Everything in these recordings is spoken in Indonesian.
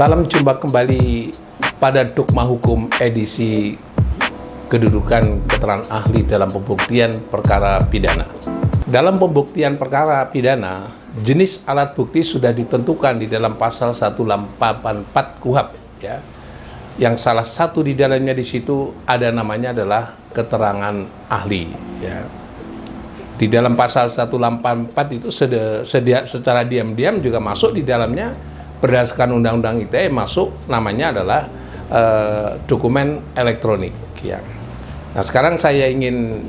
Salam jumpa kembali pada Dogma Hukum edisi kedudukan keterangan ahli dalam pembuktian perkara pidana. Dalam pembuktian perkara pidana, jenis alat bukti sudah ditentukan di dalam pasal 184 KUHP, ya. Yang salah satu di dalamnya di situ ada namanya adalah keterangan ahli, ya. Di dalam pasal 184 itu secara diam-diam juga masuk di dalamnya berdasarkan Undang-Undang ITE masuk namanya adalah dokumen elektronik, ya. Nah, sekarang saya ingin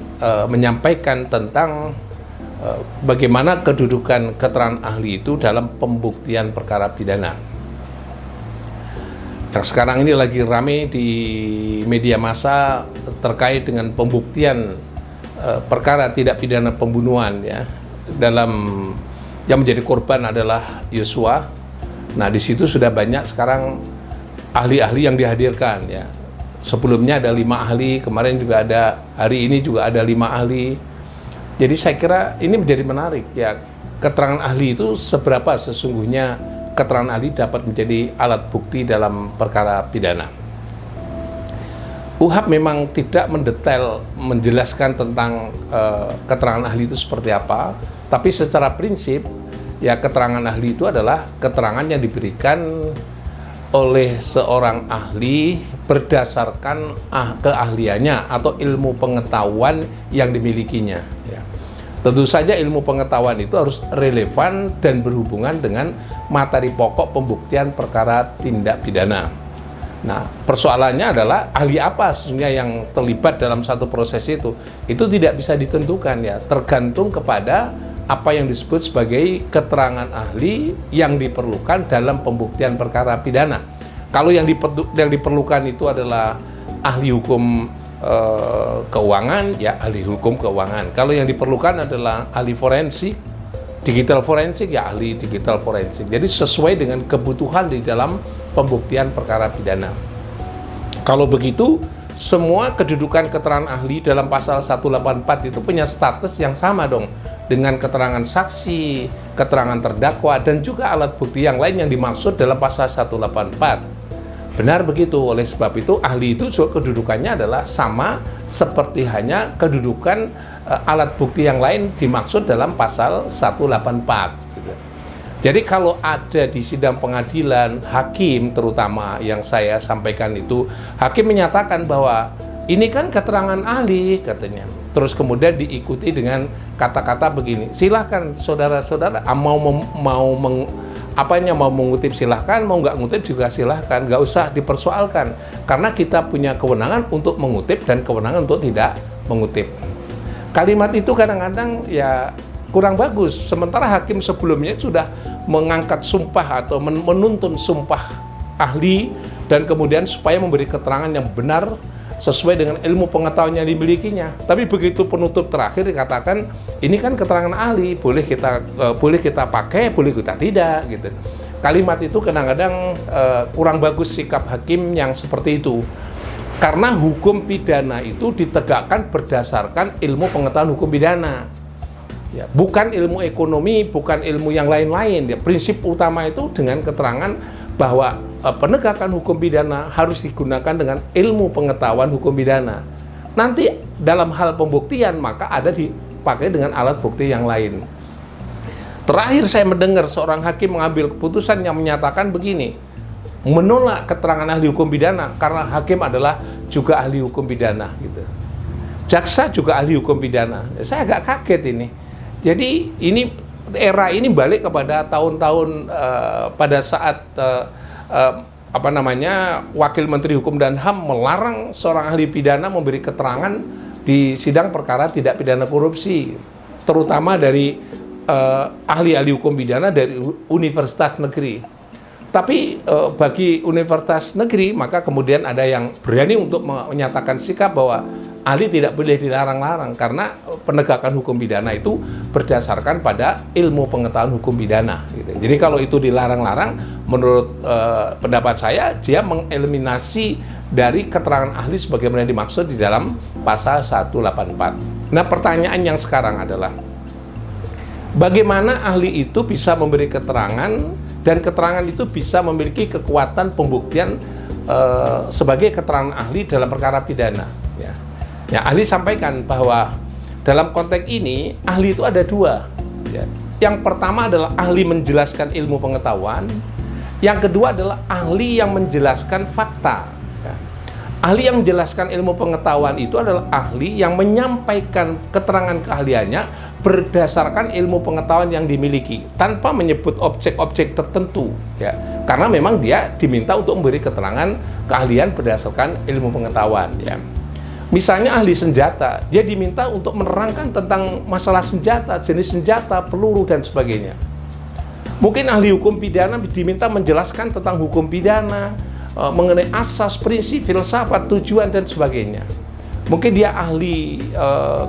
menyampaikan tentang bagaimana kedudukan keterangan ahli itu dalam pembuktian perkara pidana. Yang sekarang ini lagi rame di media massa terkait dengan pembuktian perkara tidak pidana pembunuhan, ya. Dalam yang menjadi korban adalah Yosua. Nah, di situ sudah banyak sekarang ahli-ahli yang dihadirkan, ya. Sebelumnya ada 5 ahli, kemarin juga ada, hari ini juga ada 5 ahli. Jadi saya kira ini menjadi menarik, ya. Keterangan ahli itu seberapa sesungguhnya keterangan ahli dapat menjadi alat bukti dalam perkara pidana. KUHP memang tidak mendetail menjelaskan tentang keterangan ahli itu seperti apa, tapi secara prinsip, ya, keterangan ahli itu adalah keterangan yang diberikan oleh seorang ahli berdasarkan keahliannya atau ilmu pengetahuan yang dimilikinya, ya. Tentu saja ilmu pengetahuan itu harus relevan dan berhubungan dengan materi pokok pembuktian perkara tindak pidana. Nah, persoalannya adalah ahli apa sesungguhnya yang terlibat dalam satu proses itu tidak bisa ditentukan, ya, tergantung kepada apa yang disebut sebagai keterangan ahli yang diperlukan dalam pembuktian perkara pidana. Kalau yang diperlukan itu adalah ahli hukum keuangan, ya ahli hukum keuangan. Kalau yang diperlukan adalah ahli forensik, digital forensik, ya ahli digital forensik. Jadi sesuai dengan kebutuhan di dalam pembuktian perkara pidana. Kalau begitu, semua kedudukan keterangan ahli dalam pasal 184 itu punya status yang sama dong dengan keterangan saksi, keterangan terdakwa, dan juga alat bukti yang lain yang dimaksud dalam pasal 184. Benar begitu, oleh sebab itu ahli itu juga kedudukannya adalah sama seperti hanya kedudukan alat bukti yang lain dimaksud dalam pasal 184. Gitu. Jadi kalau ada di sidang pengadilan, hakim terutama yang saya sampaikan itu, hakim menyatakan bahwa ini kan keterangan ahli katanya. Terus kemudian diikuti dengan kata-kata begini, silahkan saudara-saudara mau mengutip silahkan, mau nggak ngutip juga silahkan, nggak usah dipersoalkan karena kita punya kewenangan untuk mengutip dan kewenangan untuk tidak mengutip. Kalimat itu kadang-kadang ya kurang bagus, sementara hakim sebelumnya sudah mengangkat sumpah atau menuntun sumpah ahli dan kemudian supaya memberi keterangan yang benar sesuai dengan ilmu pengetahuan yang dimilikinya. Tapi begitu penutup terakhir dikatakan ini kan keterangan ahli, boleh kita pakai, boleh kita tidak, gitu. Kalimat itu kadang-kadang kurang bagus sikap hakim yang seperti itu. Karena hukum pidana itu ditegakkan berdasarkan ilmu pengetahuan hukum pidana. Ya, bukan ilmu ekonomi, bukan ilmu yang lain-lain. Ya, prinsip utama itu dengan keterangan bahwa penegakan hukum pidana harus digunakan dengan ilmu pengetahuan hukum pidana. Nanti dalam hal pembuktian maka ada dipakai dengan alat bukti yang lain. Terakhir saya mendengar seorang hakim mengambil keputusan yang menyatakan begini, menolak keterangan ahli hukum pidana karena hakim adalah juga ahli hukum pidana, gitu. Jaksa juga ahli hukum pidana. Saya agak kaget ini. Jadi ini era ini balik kepada tahun-tahun pada saat Wakil Menteri Hukum dan HAM melarang seorang ahli pidana memberi keterangan di sidang perkara tidak pidana korupsi, terutama dari ahli-ahli hukum pidana dari universitas negeri. Tapi bagi universitas negeri, maka kemudian ada yang berani untuk menyatakan sikap bahwa ahli tidak boleh dilarang-larang karena penegakan hukum pidana itu berdasarkan pada ilmu pengetahuan hukum pidana, gitu. Jadi kalau itu dilarang-larang, menurut pendapat saya, dia mengeliminasi dari keterangan ahli sebagaimana dimaksud di dalam pasal 184. Nah, pertanyaan yang sekarang adalah, bagaimana ahli itu bisa memberi keterangan dan keterangan itu bisa memiliki kekuatan pembuktian sebagai keterangan ahli dalam perkara pidana. Ya, ahli sampaikan bahwa dalam konteks ini ahli itu ada dua. Ya. Yang pertama adalah ahli menjelaskan ilmu pengetahuan, yang kedua adalah ahli yang menjelaskan fakta. Ya. Ahli yang menjelaskan ilmu pengetahuan itu adalah ahli yang menyampaikan keterangan keahliannya berdasarkan ilmu pengetahuan yang dimiliki tanpa menyebut objek-objek tertentu, ya, karena memang dia diminta untuk memberi keterangan keahlian berdasarkan ilmu pengetahuan, ya. Misalnya ahli senjata, dia diminta untuk menerangkan tentang masalah senjata, jenis senjata, peluru dan sebagainya. Mungkin ahli hukum pidana diminta menjelaskan tentang hukum pidana, mengenai asas, prinsip, filsafat, tujuan dan sebagainya. Mungkin dia ahli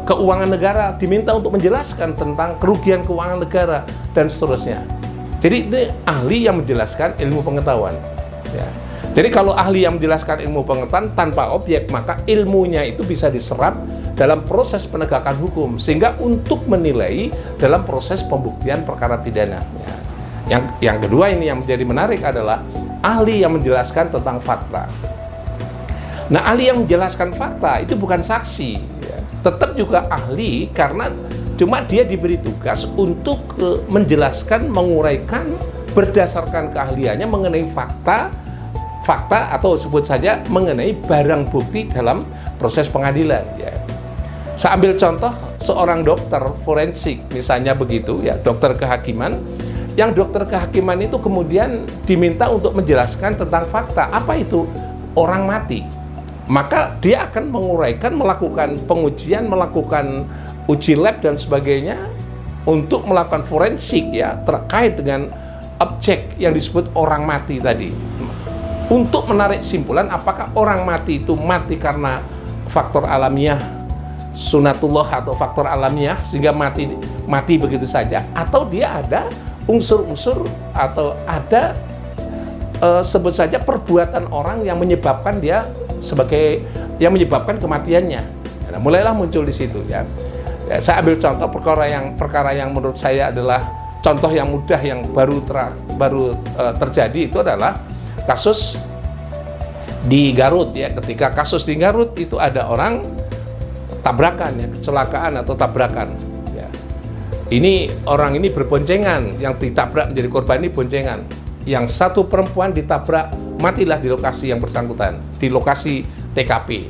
keuangan negara, diminta untuk menjelaskan tentang kerugian keuangan negara dan seterusnya. Jadi ini ahli yang menjelaskan ilmu pengetahuan, ya. Jadi kalau ahli yang menjelaskan ilmu pengetahuan tanpa objek, maka ilmunya itu bisa diserap dalam proses penegakan hukum, sehingga untuk menilai dalam proses pembuktian perkara pidana, ya. Yang kedua ini yang menjadi menarik adalah ahli yang menjelaskan tentang fakta. Nah, ahli yang menjelaskan fakta itu bukan saksi, ya. Tetap juga ahli karena cuma dia diberi tugas untuk menjelaskan, menguraikan berdasarkan keahliannya mengenai fakta atau sebut saja mengenai barang bukti dalam proses pengadilan, ya. Saya ambil contoh seorang dokter forensik misalnya begitu, ya, dokter kehakiman. Yang dokter kehakiman itu kemudian diminta untuk menjelaskan tentang fakta. Apa itu orang mati? Maka dia akan menguraikan, melakukan pengujian, melakukan uji lab dan sebagainya untuk melakukan forensik, ya, terkait dengan objek yang disebut orang mati tadi, untuk menarik simpulan apakah orang mati itu mati karena faktor alamiah, sunatullah atau faktor alamiah sehingga mati begitu saja, atau dia ada unsur-unsur atau ada sebut saja perbuatan orang yang menyebabkan dia yang menyebabkan kematiannya. Nah, mulailah muncul di situ, ya. Saya ambil contoh perkara yang menurut saya adalah contoh yang mudah yang baru terjadi, itu adalah kasus di Garut, ya. Ketika kasus di Garut itu ada orang tabrakan, ya, kecelakaan atau tabrakan, ya. Orang ini berboncengan, yang ditabrak menjadi korban ini boncengan. Yang satu perempuan ditabrak, matilah di lokasi yang bersangkutan, di lokasi TKP.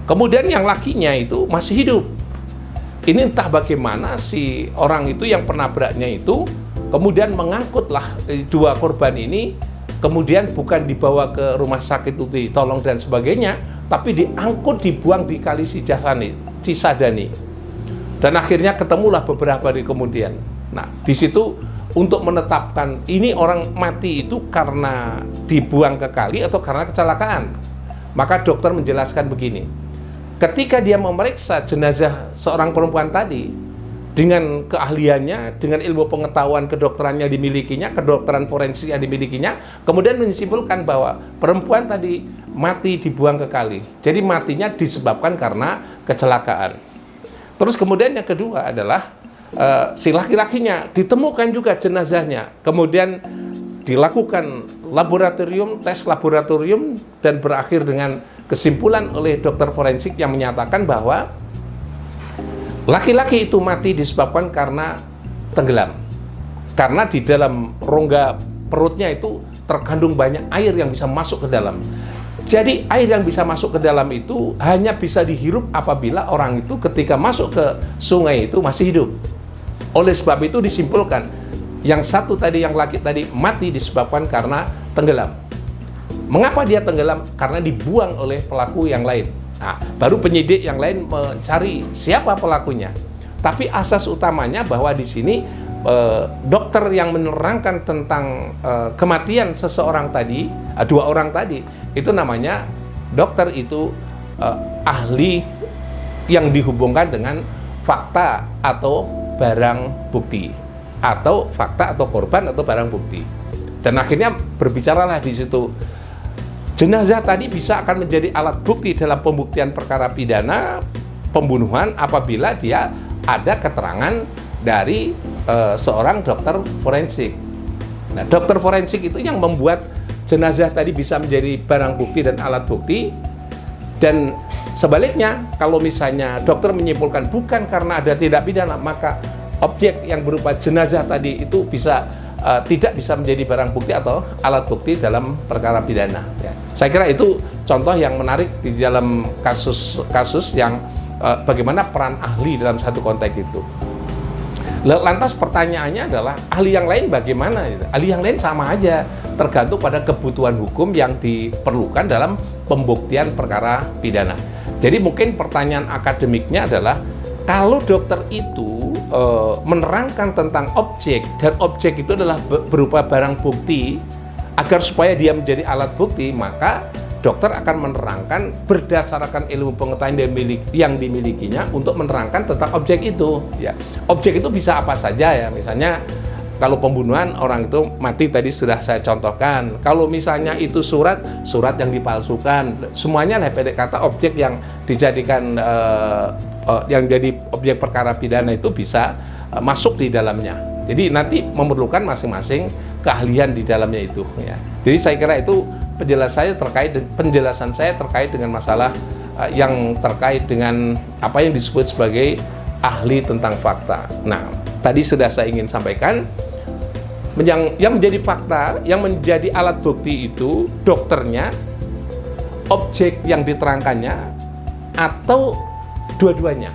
Kemudian yang lakinya itu masih hidup. Ini entah bagaimana si orang itu yang penabraknya itu kemudian mengangkutlah dua korban ini, kemudian bukan dibawa ke rumah sakit untuk ditolong dan sebagainya, tapi diangkut, dibuang di Kali Cisadane. Dan akhirnya ketemulah beberapa hari kemudian. Nah, di situ untuk menetapkan ini orang mati itu karena dibuang ke kali atau karena kecelakaan, maka dokter menjelaskan begini. Ketika dia memeriksa jenazah seorang perempuan tadi dengan keahliannya, dengan ilmu pengetahuan kedokterannya dimilikinya, kedokteran forensik yang dimilikinya, kemudian menyimpulkan bahwa perempuan tadi mati dibuang ke kali. Jadi matinya disebabkan karena kecelakaan. Terus kemudian yang kedua adalah si laki-lakinya ditemukan juga jenazahnya, kemudian dilakukan tes laboratorium dan berakhir dengan kesimpulan oleh dokter forensik yang menyatakan bahwa laki-laki itu mati disebabkan karena tenggelam, karena di dalam rongga perutnya itu terkandung banyak air yang bisa masuk ke dalam. Jadi air yang bisa masuk ke dalam itu hanya bisa dihirup apabila orang itu ketika masuk ke sungai itu masih hidup. Oleh sebab itu disimpulkan yang satu tadi, yang laki tadi mati disebabkan karena tenggelam. Mengapa dia tenggelam? Karena dibuang oleh pelaku yang lain. Nah, baru penyidik yang lain mencari siapa pelakunya. Tapi asas utamanya bahwa di sini dokter yang menerangkan tentang kematian seseorang tadi, dua orang tadi, itu namanya dokter itu ahli yang dihubungkan dengan fakta atau barang bukti, atau fakta atau korban atau barang bukti. Dan akhirnya berbicaralah di situ. Jenazah tadi bisa akan menjadi alat bukti dalam pembuktian perkara pidana pembunuhan apabila dia ada keterangan dari seorang dokter forensik. Nah, dokter forensik itu yang membuat jenazah tadi bisa menjadi barang bukti dan alat bukti. Dan sebaliknya, kalau misalnya dokter menyimpulkan bukan karena ada tindak pidana, maka objek yang berupa jenazah tadi itu bisa tidak bisa menjadi barang bukti atau alat bukti dalam perkara pidana. Ya. Saya kira itu contoh yang menarik di dalam kasus yang bagaimana peran ahli dalam satu konteks itu. Lantas pertanyaannya adalah ahli yang lain bagaimana? Ahli yang lain sama aja, tergantung pada kebutuhan hukum yang diperlukan dalam pembuktian perkara pidana. Jadi mungkin pertanyaan akademiknya adalah kalau dokter itu menerangkan tentang objek dan objek itu adalah berupa barang bukti, agar supaya dia menjadi alat bukti, maka dokter akan menerangkan berdasarkan ilmu pengetahuan yang dimilikinya untuk menerangkan tentang objek itu. Ya, objek itu bisa apa saja ya, misalnya kalau pembunuhan orang itu mati tadi sudah saya contohkan. Kalau misalnya itu surat yang dipalsukan, semuanya lah pendek kata objek yang dijadikan yang jadi objek perkara pidana itu bisa masuk di dalamnya. Jadi nanti memerlukan masing-masing keahlian di dalamnya itu. Ya. Jadi saya kira itu penjelasan saya terkait dengan masalah yang terkait dengan apa yang disebut sebagai ahli tentang fakta. Nah, tadi sudah saya ingin sampaikan. Yang menjadi fakta, yang menjadi alat bukti itu dokternya, objek yang diterangkannya, atau dua-duanya.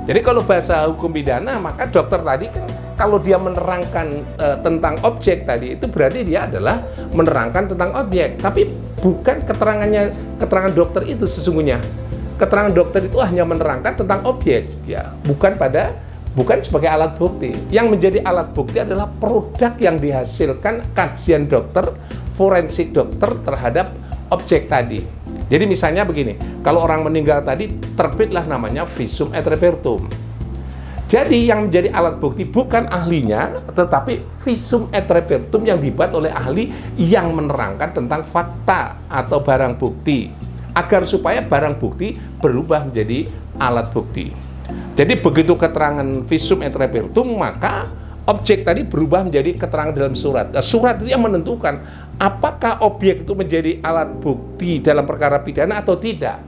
Jadi kalau bahasa hukum pidana, maka dokter tadi kan kalau dia menerangkan tentang objek tadi, itu berarti dia adalah menerangkan tentang objek. Tapi bukan keterangan dokter itu sesungguhnya. Keterangan dokter itu hanya menerangkan tentang objek, ya, bukan sebagai alat bukti. Yang menjadi alat bukti adalah produk yang dihasilkan kajian dokter, forensik dokter terhadap objek tadi. Jadi misalnya begini, kalau orang meninggal tadi terbitlah namanya visum et repertum. Jadi yang menjadi alat bukti bukan ahlinya, tetapi visum et repertum yang dibuat oleh ahli yang menerangkan tentang fakta atau barang bukti, agar supaya barang bukti berubah menjadi alat bukti. Jadi begitu keterangan visum et repertum, maka objek tadi berubah menjadi keterangan dalam surat. Nah, surat itu yang menentukan apakah objek itu menjadi alat bukti dalam perkara pidana atau tidak.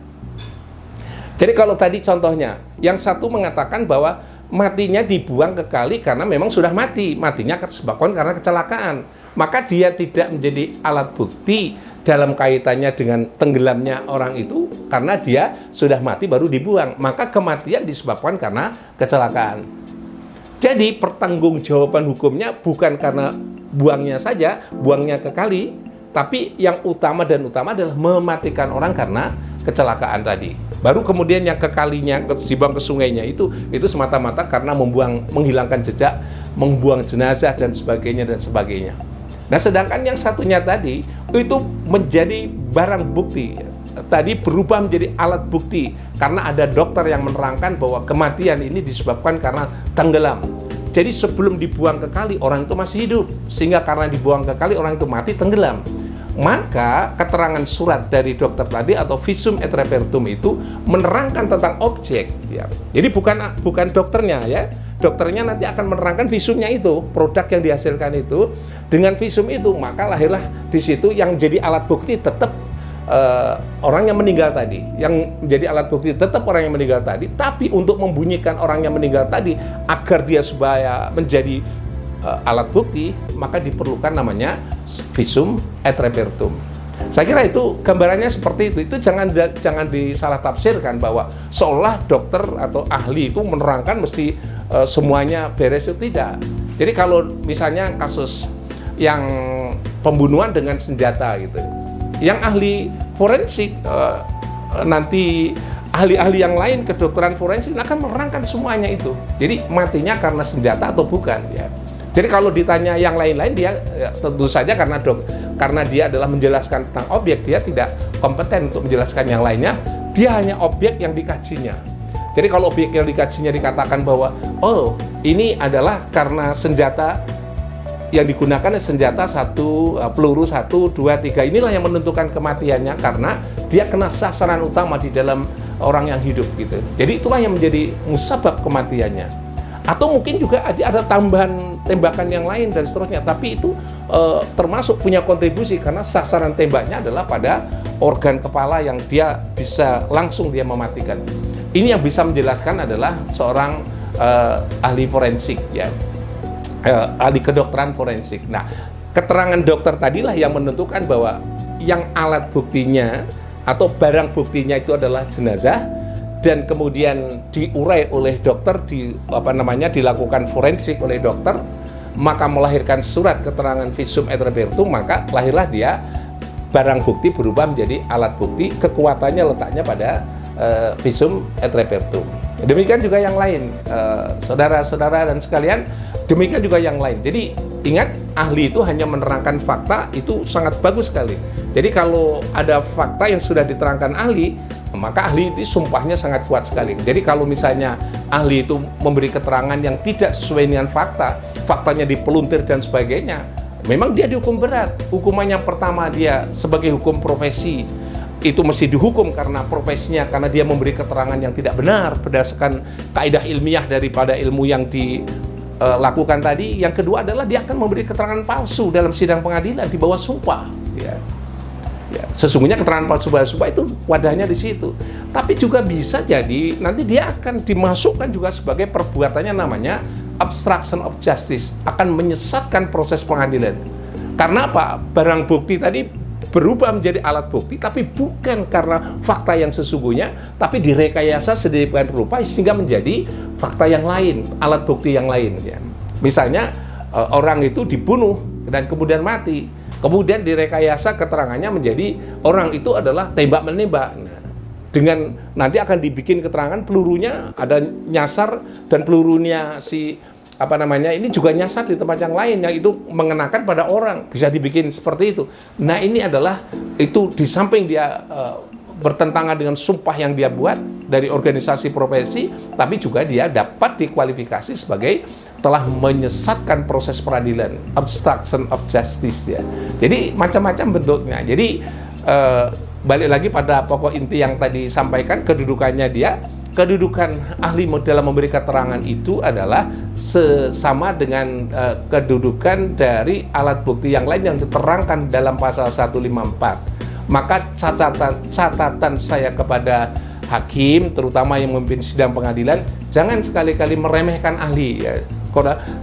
Jadi kalau tadi contohnya, yang satu mengatakan bahwa matinya dibuang ke kali karena memang sudah matinya disebabkan karena kecelakaan, maka dia tidak menjadi alat bukti dalam kaitannya dengan tenggelamnya orang itu karena dia sudah mati baru dibuang, maka kematian disebabkan karena kecelakaan. Jadi pertanggungjawaban hukumnya bukan karena buangnya ke kali, tapi yang utama adalah mematikan orang karena kecelakaan tadi. Baru kemudian yang ke kalinya, dibuang ke sungainya itu semata-mata karena menghilangkan jejak, membuang jenazah dan sebagainya. Nah, sedangkan yang satunya tadi itu menjadi barang bukti. Tadi berubah menjadi alat bukti karena ada dokter yang menerangkan bahwa kematian ini disebabkan karena tenggelam. Jadi sebelum dibuang ke kali orang itu masih hidup, sehingga karena dibuang ke kali orang itu mati tenggelam. Maka keterangan surat dari dokter tadi atau visum et repertum itu menerangkan tentang objek. Ya. Jadi bukan dokternya ya. Dokternya nanti akan menerangkan visumnya itu, produk yang dihasilkan itu. Dengan visum itu maka lahirlah di situ yang jadi alat bukti tetap orang yang meninggal tadi. Yang menjadi alat bukti tetap orang yang meninggal tadi. Tapi untuk membunyikan orang yang meninggal tadi agar dia supaya menjadi alat bukti, maka diperlukan namanya visum et repertum. Saya kira itu gambarannya seperti itu. Itu jangan disalah tafsirkan bahwa seolah dokter atau ahli itu menerangkan mesti semuanya beres, itu tidak. Jadi kalau misalnya kasus yang pembunuhan dengan senjata gitu, yang ahli forensik nanti ahli-ahli yang lain kedokteran forensik akan menerangkan semuanya itu. Jadi matinya karena senjata atau bukan ya. Jadi kalau ditanya yang lain-lain, dia ya, tentu saja karena dia adalah menjelaskan tentang objek, dia tidak kompeten untuk menjelaskan yang lainnya. Dia hanya objek yang dikajinya. Jadi kalau objek yang dikajinya dikatakan bahwa oh ini adalah karena senjata yang digunakan senjata peluru 1, 2, 3, inilah yang menentukan kematiannya karena dia kena sasaran utama di dalam orang yang hidup gitu. Jadi itulah yang menjadi musabab kematiannya. Atau mungkin juga ada tambahan tembakan yang lain dan seterusnya, tapi itu termasuk punya kontribusi karena sasaran tembaknya adalah pada organ kepala yang dia bisa langsung dia mematikan. Ini yang bisa menjelaskan adalah seorang ahli forensik, ya, ahli kedokteran forensik. Nah, keterangan dokter tadilah yang menentukan bahwa yang alat buktinya atau barang buktinya itu adalah jenazah, dan kemudian diurai oleh dokter, dilakukan forensik oleh dokter, maka melahirkan surat keterangan visum et repertum, maka lahirlah dia barang bukti berubah menjadi alat bukti, kekuatannya letaknya pada visum et repertum. Demikian juga yang lain, saudara-saudara dan sekalian, demikian juga yang lain. Jadi ingat, ahli itu hanya menerangkan fakta, itu sangat bagus sekali. Jadi kalau ada fakta yang sudah diterangkan ahli, maka ahli itu sumpahnya sangat kuat sekali. Jadi kalau misalnya ahli itu memberi keterangan yang tidak sesuai dengan fakta, faktanya dipeluntir dan sebagainya, memang dia dihukum berat. Hukuman yang pertama, dia sebagai hukum profesi itu mesti dihukum karena profesinya, karena dia memberi keterangan yang tidak benar berdasarkan kaidah ilmiah daripada ilmu yang dilakukan tadi. Yang kedua adalah dia akan memberi keterangan palsu dalam sidang pengadilan di bawah sumpah, ya. Ya, sesungguhnya keterangan palsu sumpah itu wadahnya di situ. Tapi juga bisa jadi nanti dia akan dimasukkan juga sebagai perbuatannya namanya obstruction of justice, akan menyesatkan proses pengadilan. Karena apa? Barang bukti tadi berubah menjadi alat bukti, tapi bukan karena fakta yang sesungguhnya, tapi direkayasa sedemikian rupa sehingga menjadi fakta yang lain, alat bukti yang lain, ya. Misalnya orang itu dibunuh dan kemudian mati, kemudian direkayasa keterangannya menjadi orang itu adalah tembak menembak. Nah, dengan nanti akan dibikin keterangan pelurunya ada nyasar dan pelurunya ini juga nyasar di tempat yang lain, yang itu mengenakan pada orang, bisa dibikin seperti itu. Nah, ini adalah itu di samping dia bertentangan dengan sumpah yang dia buat dari organisasi profesi, tapi juga dia dapat dikualifikasi sebagai telah menyesatkan proses peradilan, obstruction of justice, ya. Jadi macam-macam bentuknya. Jadi balik lagi pada pokok inti yang tadi sampaikan, kedudukannya dia, kedudukan ahli dalam memberi keterangan itu adalah sesama dengan kedudukan dari alat bukti yang lain yang diterangkan dalam pasal 154. Maka catatan saya kepada hakim, terutama yang memimpin sidang pengadilan, jangan sekali-kali meremehkan ahli, ya.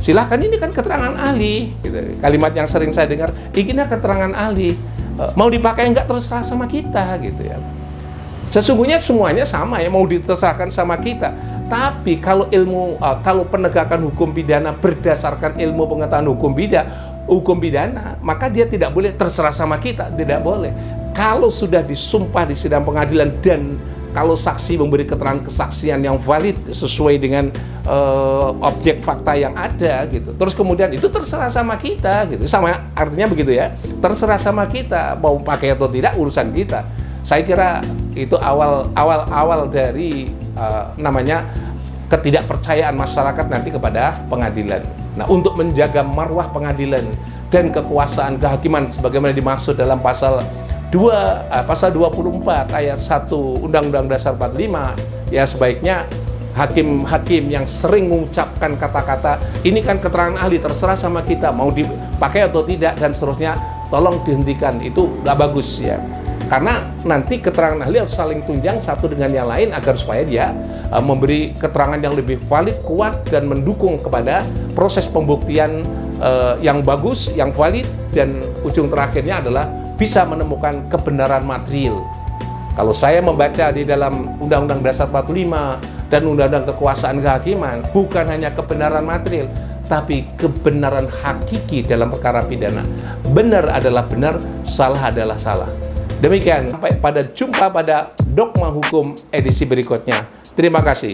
Silahkan, ini kan keterangan ahli, gitu. Kalimat yang sering saya dengar, ini keterangan ahli, mau dipakai enggak terserah sama kita, gitu, ya. Sesungguhnya semuanya sama, ya, mau diterserahkan sama kita. Tapi kalau kalau penegakan hukum pidana berdasarkan ilmu pengetahuan hukum pidana, maka dia tidak boleh terserah sama kita, tidak boleh. Kalau sudah disumpah di sidang pengadilan dan kalau saksi memberi keterangan kesaksian yang valid sesuai dengan objek fakta yang ada, gitu, terus kemudian itu terserah sama kita, gitu. Sama artinya begitu, ya, terserah sama kita, mau pakai atau tidak urusan kita. Saya kira itu awal dari ketidakpercayaan masyarakat nanti kepada pengadilan. Nah, untuk menjaga marwah pengadilan dan kekuasaan kehakiman sebagaimana dimaksud dalam pasal 24 ayat 1 Undang-Undang Dasar 45, ya, sebaiknya hakim-hakim yang sering mengucapkan kata-kata ini kan keterangan ahli, terserah sama kita mau dipakai atau tidak dan seterusnya, tolong dihentikan, itu nggak bagus, ya. Karena nanti keterangan ahli harus saling tunjang satu dengan yang lain agar supaya dia memberi keterangan yang lebih valid, kuat, dan mendukung kepada proses pembuktian yang bagus, yang valid, dan ujung terakhirnya adalah bisa menemukan kebenaran material. Kalau saya membaca di dalam Undang-Undang Dasar 45 dan Undang-Undang Kekuasaan Kehakiman, bukan hanya kebenaran material, tapi kebenaran hakiki dalam perkara pidana. Benar adalah benar, salah adalah salah. Demikian, sampai pada jumpa pada Dogma Hukum edisi berikutnya. Terima kasih.